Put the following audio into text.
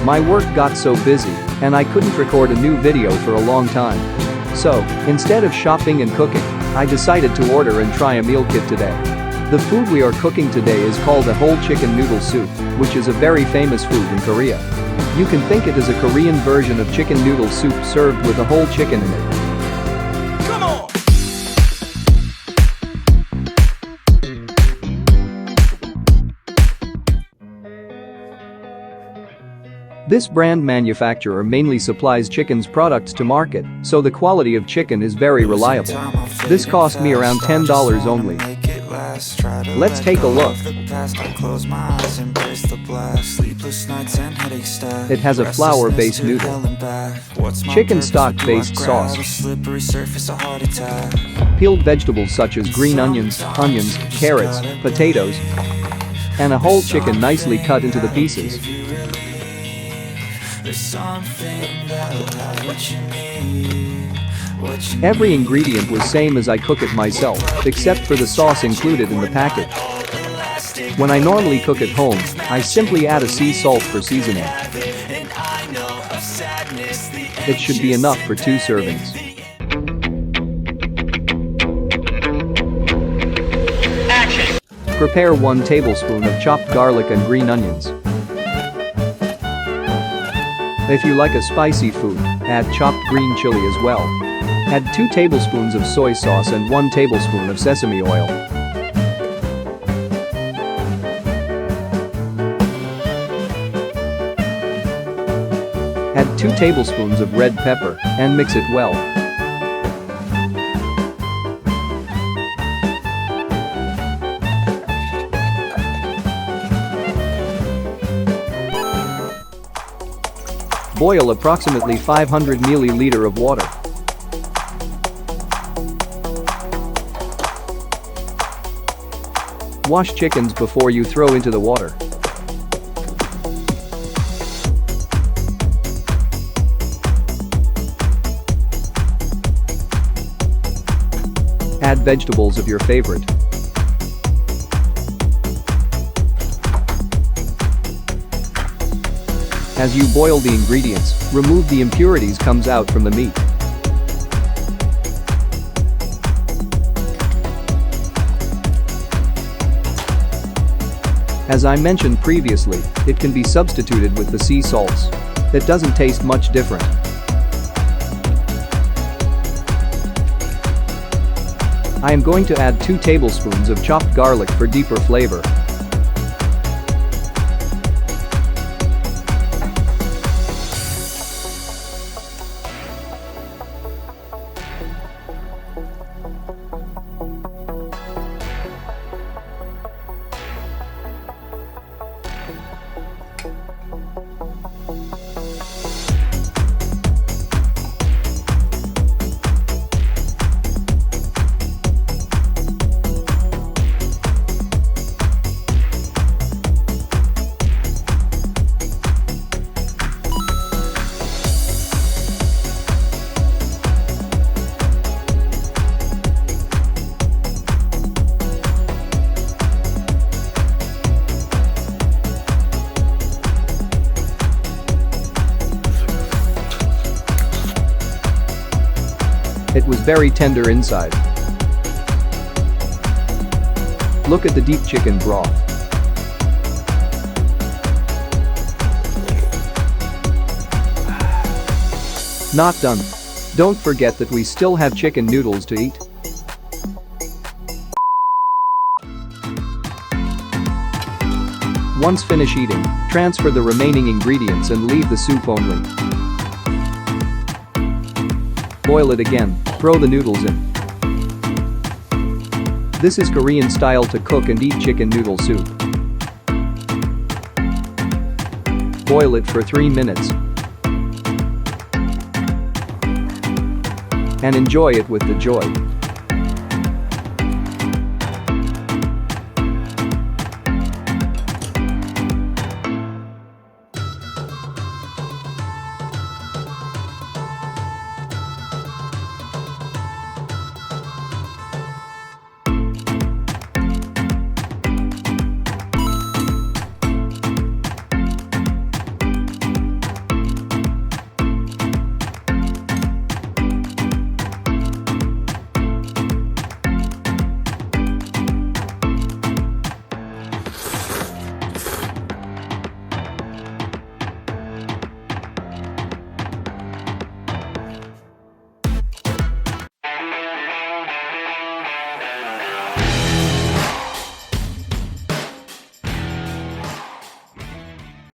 My work got so busy, and I couldn't record a new video for a long time. So, instead of shopping and cooking, I decided to order and try a meal kit today. The food we are cooking today is called a whole chicken noodle soup, which is a very famous food in Korea. You can think it as a Korean version of chicken noodle soup served with a whole chicken in it. Come on! This brand manufacturer mainly supplies chicken's products to market, so the quality of chicken is very reliable. This cost me around $10 only. Let's take a look. It has a flour-based noodle, chicken stock-based sauce, peeled vegetables such as green onions, carrots, potatoes, and a whole chicken nicely cut into the pieces. Every ingredient was same as I cook it myself, except for the sauce included in the package. When I normally cook at home, I simply add a sea salt for seasoning. It should be enough for 2 servings. Action! Prepare 1 tablespoon of chopped garlic and green onions. If you like a spicy food, add chopped green chili as well. Add 2 tablespoons of soy sauce and 1 tablespoon of sesame oil. Add 2 tablespoons of red pepper and mix it well. Boil approximately 500 ml of water. Wash chickens before you throw into the water. Add vegetables of your favorite. As you boil the ingredients, remove the impurities comes out from the meat. As I mentioned previously, it can be substituted with the sea salts. It doesn't taste much different. I am going to add 2 tablespoons of chopped garlic for deeper flavor. It was very tender inside. Look at the deep chicken broth. Not done. Don't forget that we still have chicken noodles to eat. Once finish eating, transfer the remaining ingredients and leave the soup only. Boil it again, throw the noodles in. This is Korean style to cook and eat chicken noodle soup. Boil it for 3 minutes. And enjoy it with the jhope.